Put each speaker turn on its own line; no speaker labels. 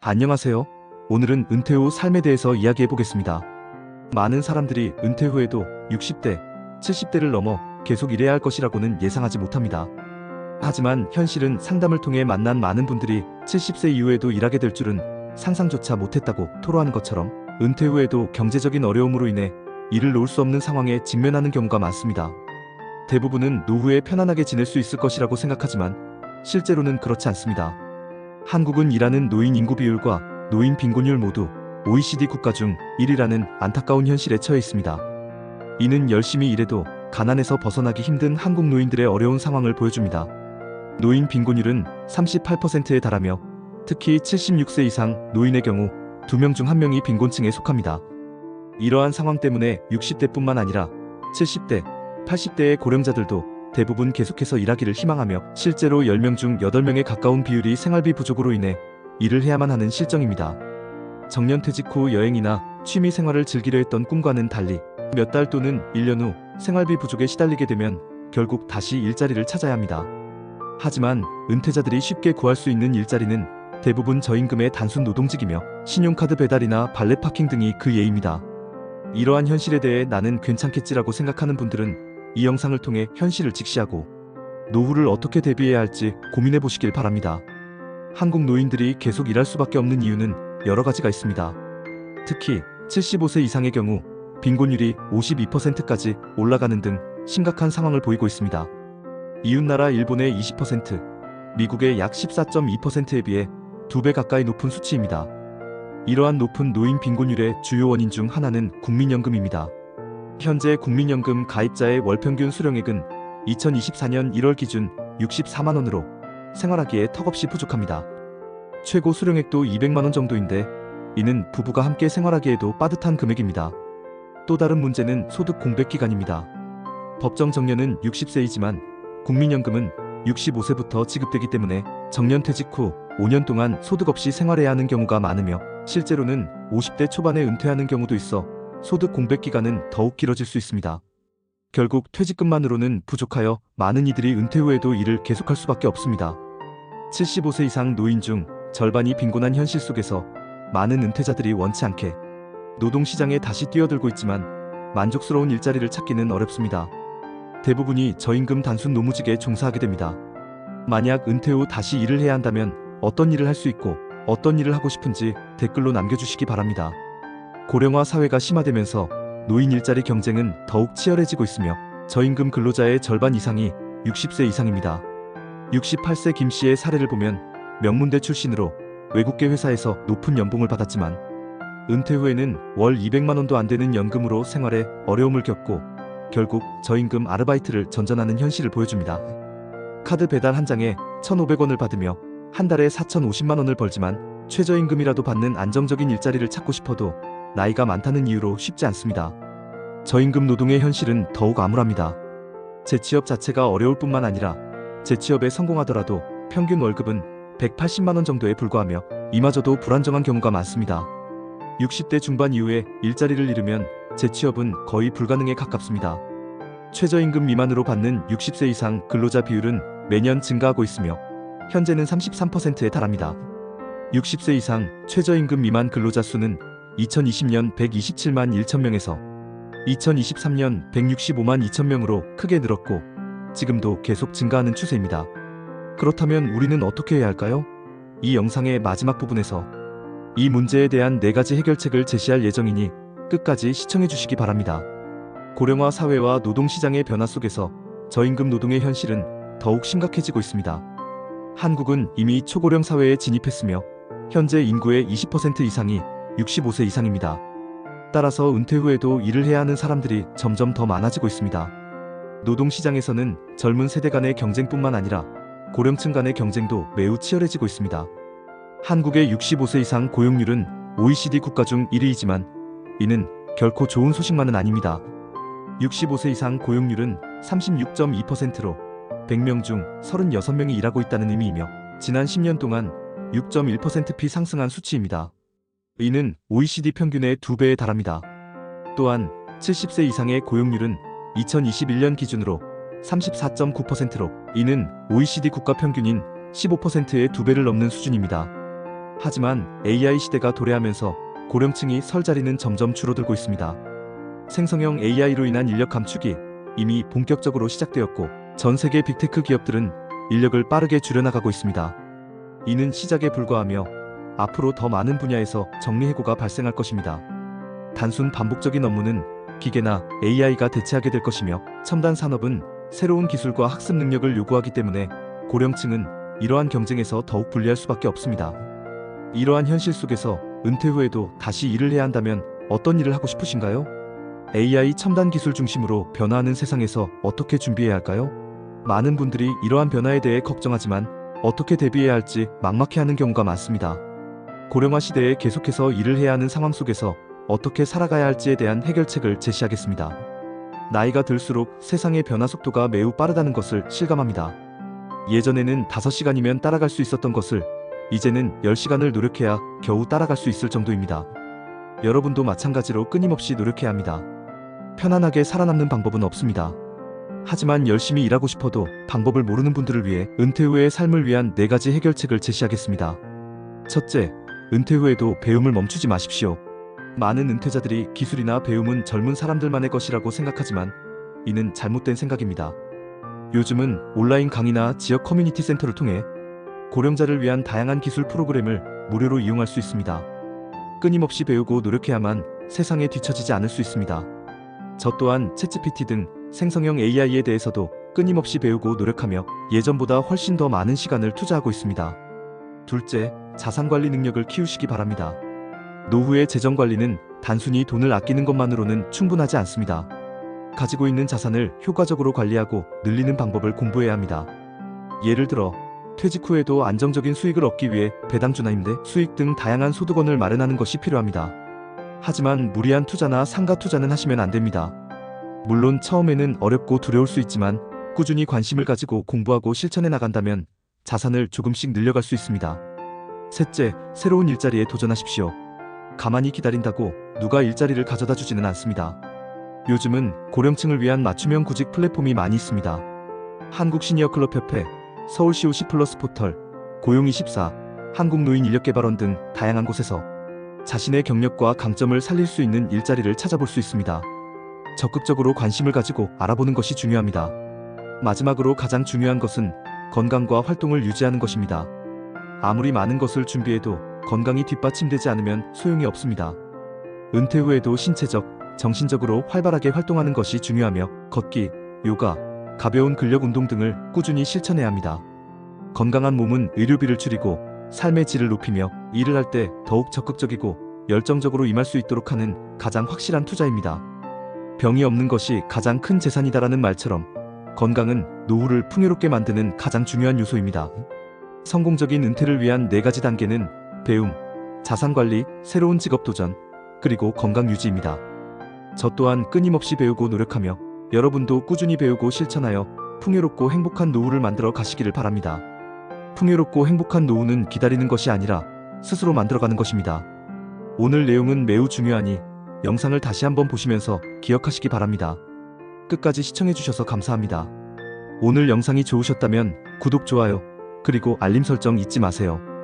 안녕하세요. 오늘은 은퇴 후 삶에 대해서 이야기해 보겠습니다. 많은 사람들이 은퇴 후에도 60대, 70대를 넘어 계속 일해야 할 것이라고는 예상하지 못합니다. 하지만 현실은 상담을 통해 만난 많은 분들이 70세 이후에도 일하게 될 줄은 상상조차 못했다고 토로하는 것처럼 은퇴 후에도 경제적인 어려움으로 인해 일을 놓을 수 없는 상황에 직면하는 경우가 많습니다. 대부분은 노후에 편안하게 지낼 수 있을 것이라고 생각하지만 실제로는 그렇지 않습니다. 한국은 일하는 노인 인구 비율과 노인 빈곤율 모두 OECD 국가 중 1위라는 안타까운 현실에 처해 있습니다. 이는 열심히 일해도 가난에서 벗어나기 힘든 한국 노인들의 어려운 상황을 보여줍니다. 노인 빈곤율은 38%에 달하며 특히 76세 이상 노인의 경우 2명 중 1명이 빈곤층에 속합니다. 이러한 상황 때문에 60대뿐만 아니라 70대, 80대의 고령자들도 대부분 계속해서 일하기를 희망하며 실제로 10명 중 8명에 가까운 비율이 생활비 부족으로 인해 일을 해야만 하는 실정입니다. 정년퇴직 후 여행이나 취미 생활을 즐기려 했던 꿈과는 달리 몇 달 또는 1년 후 생활비 부족에 시달리게 되면 결국 다시 일자리를 찾아야 합니다. 하지만 은퇴자들이 쉽게 구할 수 있는 일자리는 대부분 저임금의 단순 노동직이며 신용카드 배달이나 발렛 파킹 등이 그 예입니다. 이러한 현실에 대해 나는 괜찮겠지라고 생각하는 분들은 이 영상을 통해 현실을 직시하고 노후를 어떻게 대비해야 할지 고민해 보시길 바랍니다. 한국 노인들이 계속 일할 수밖에 없는 이유는 여러 가지가 있습니다. 특히 75세 이상의 경우 빈곤율이 52%까지 올라가는 등 심각한 상황을 보이고 있습니다. 이웃나라 일본의 20%, 미국의 약 14.2%에 비해 2배 가까이 높은 수치입니다. 이러한 높은 노인 빈곤율의 주요 원인 중 하나는 국민연금입니다. 현재 국민연금 가입자의 월평균 수령액은 2024년 1월 기준 64만 원으로 생활하기에 턱없이 부족합니다. 최고 수령액도 200만 원 정도인데 이는 부부가 함께 생활하기에도 빠듯한 금액입니다. 또 다른 문제는 소득 공백 기간입니다. 법정 정년은 60세이지만 국민연금은 65세부터 지급되기 때문에 정년퇴직 후 5년 동안 소득 없이 생활해야 하는 경우가 많으며 실제로는 50대 초반에 은퇴하는 경우도 있어 소득 공백 기간은 더욱 길어질 수 있습니다. 결국 퇴직금만으로는 부족하여 많은 이들이 은퇴 후에도 일을 계속할 수밖에 없습니다. 75세 이상 노인 중 절반이 빈곤한 현실 속에서 많은 은퇴자들이 원치 않게 노동시장에 다시 뛰어들고 있지만 만족스러운 일자리를 찾기는 어렵습니다. 대부분이 저임금 단순 노무직에 종사하게 됩니다. 만약 은퇴 후 다시 일을 해야 한다면 어떤 일을 할 수 있고 어떤 일을 하고 싶은지 댓글로 남겨주시기 바랍니다. 고령화 사회가 심화되면서 노인 일자리 경쟁은 더욱 치열해지고 있으며 저임금 근로자의 절반 이상이 60세 이상입니다. 68세 김 씨의 사례를 보면 명문대 출신으로 외국계 회사에서 높은 연봉을 받았지만 은퇴 후에는 월 200만 원도 안 되는 연금으로 생활에 어려움을 겪고 결국 저임금 아르바이트를 전전하는 현실을 보여줍니다. 카드 배달 한 장에 1,500원을 받으며 한 달에 4,050만 원을 벌지만 최저임금이라도 받는 안정적인 일자리를 찾고 싶어도 나이가 많다는 이유로 쉽지 않습니다. 저임금 노동의 현실은 더욱 암울합니다. 재취업 자체가 어려울 뿐만 아니라 재취업에 성공하더라도 평균 월급은 180만 원 정도에 불과하며 이마저도 불안정한 경우가 많습니다. 60대 중반 이후에 일자리를 잃으면 재취업은 거의 불가능에 가깝습니다. 최저임금 미만으로 받는 60세 이상 근로자 비율은 매년 증가하고 있으며 현재는 33%에 달합니다. 60세 이상 최저임금 미만 근로자 수는 2020년 127만 1천명에서 2023년 165만 2천명으로 크게 늘었고 지금도 계속 증가하는 추세입니다. 그렇다면 우리는 어떻게 해야 할까요? 이 영상의 마지막 부분에서 이 문제에 대한 4가지 해결책을 제시할 예정이니 끝까지 시청해 주시기 바랍니다. 고령화 사회와 노동시장의 변화 속에서 저임금 노동의 현실은 더욱 심각해지고 있습니다. 한국은 이미 초고령 사회에 진입했으며 현재 인구의 20% 이상이 65세 이상입니다. 따라서 은퇴 후에도 일을 해야 하는 사람들이 점점 더 많아지고 있습니다. 노동시장에서는 젊은 세대 간의 경쟁뿐만 아니라 고령층 간의 경쟁도 매우 치열해지고 있습니다. 한국의 65세 이상 고용률은 OECD 국가 중 1위이지만 이는 결코 좋은 소식만은 아닙니다. 65세 이상 고용률은 36.2%로 100명 중 36명이 일하고 있다는 의미이며 지난 10년 동안 6.1%p 상승한 수치입니다. 이는 OECD 평균의 2배에 달합니다. 또한 70세 이상의 고용률은 2021년 기준으로 34.9%로 이는 OECD 국가 평균인 15%의 2배를 넘는 수준입니다. 하지만 AI 시대가 도래하면서 고령층이 설 자리는 점점 줄어들고 있습니다. 생성형 AI로 인한 인력 감축이 이미 본격적으로 시작되었고 전 세계 빅테크 기업들은 인력을 빠르게 줄여나가고 있습니다. 이는 시작에 불과하며 앞으로 더 많은 분야에서 정리해고가 발생할 것입니다. 단순 반복적인 업무는 기계나 AI가 대체하게 될 것이며 첨단 산업은 새로운 기술과 학습 능력을 요구하기 때문에 고령층은 이러한 경쟁에서 더욱 불리할 수밖에 없습니다. 이러한 현실 속에서 은퇴 후에도 다시 일을 해야 한다면 어떤 일을 하고 싶으신가요? AI 첨단 기술 중심으로 변화하는 세상에서 어떻게 준비해야 할까요? 많은 분들이 이러한 변화에 대해 걱정하지만 어떻게 대비해야 할지 막막해하는 경우가 많습니다. 고령화 시대에 계속해서 일을 해야 하는 상황 속에서 어떻게 살아가야 할지에 대한 해결책을 제시하겠습니다. 나이가 들수록 세상의 변화 속도가 매우 빠르다는 것을 실감합니다. 예전에는 5시간이면 따라갈 수 있었던 것을 이제는 10시간을 노력해야 겨우 따라갈 수 있을 정도입니다. 여러분도 마찬가지로 끊임없이 노력해야 합니다. 편안하게 살아남는 방법은 없습니다. 하지만 열심히 일하고 싶어도 방법을 모르는 분들을 위해 은퇴 후의 삶을 위한 4가지 해결책을 제시하겠습니다. 첫째, 은퇴 후에도 배움을 멈추지 마십시오. 많은 은퇴자들이 기술이나 배움은 젊은 사람들만의 것이라고 생각하지만 이는 잘못된 생각입니다. 요즘은 온라인 강의나 지역 커뮤니티 센터를 통해 고령자를 위한 다양한 기술 프로그램을 무료로 이용할 수 있습니다. 끊임없이 배우고 노력해야만 세상에 뒤처지지 않을 수 있습니다. 저 또한 챗GPT 등 생성형 AI에 대해서도 끊임없이 배우고 노력하며 예전보다 훨씬 더 많은 시간을 투자하고 있습니다. 둘째, 자산관리 능력을 키우시기 바랍니다. 노후의 재정관리는 단순히 돈을 아끼는 것만으로는 충분하지 않습니다. 가지고 있는 자산을 효과적으로 관리하고 늘리는 방법을 공부해야 합니다. 예를 들어 퇴직 후에도 안정적인 수익을 얻기 위해 배당주나 임대, 수익 등 다양한 소득원을 마련하는 것이 필요합니다. 하지만 무리한 투자나 상가 투자는 하시면 안 됩니다. 물론 처음에는 어렵고 두려울 수 있지만 꾸준히 관심을 가지고 공부하고 실천해 나간다면 자산을 조금씩 늘려갈 수 있습니다. 셋째, 새로운 일자리에 도전하십시오. 가만히 기다린다고 누가 일자리를 가져다 주지는 않습니다. 요즘은 고령층을 위한 맞춤형 구직 플랫폼이 많이 있습니다. 한국시니어클럽협회, 서울시 OC+ 포털, 고용24, 한국노인인력개발원 등 다양한 곳에서 자신의 경력과 강점을 살릴 수 있는 일자리를 찾아볼 수 있습니다. 적극적으로 관심을 가지고 알아보는 것이 중요합니다. 마지막으로 가장 중요한 것은 건강과 활동을 유지하는 것입니다. 아무리 많은 것을 준비해도 건강이 뒷받침되지 않으면 소용이 없습니다. 은퇴 후에도 신체적, 정신적으로 활발하게 활동하는 것이 중요하며 걷기, 요가, 가벼운 근력 운동 등을 꾸준히 실천해야 합니다. 건강한 몸은 의료비를 줄이고 삶의 질을 높이며 일을 할 때 더욱 적극적이고 열정적으로 임할 수 있도록 하는 가장 확실한 투자입니다. 병이 없는 것이 가장 큰 재산이다라는 말처럼 건강은 노후를 풍요롭게 만드는 가장 중요한 요소입니다. 성공적인 은퇴를 위한 4가지 단계는 배움, 자산관리, 새로운 직업 도전, 그리고 건강 유지입니다. 저 또한 끊임없이 배우고 노력하며 여러분도 꾸준히 배우고 실천하여 풍요롭고 행복한 노후를 만들어 가시기를 바랍니다. 풍요롭고 행복한 노후는 기다리는 것이 아니라 스스로 만들어가는 것입니다. 오늘 내용은 매우 중요하니 영상을 다시 한번 보시면서 기억하시기 바랍니다. 끝까지 시청해주셔서 감사합니다. 오늘 영상이 좋으셨다면 구독, 좋아요, 그리고 알림 설정 잊지 마세요.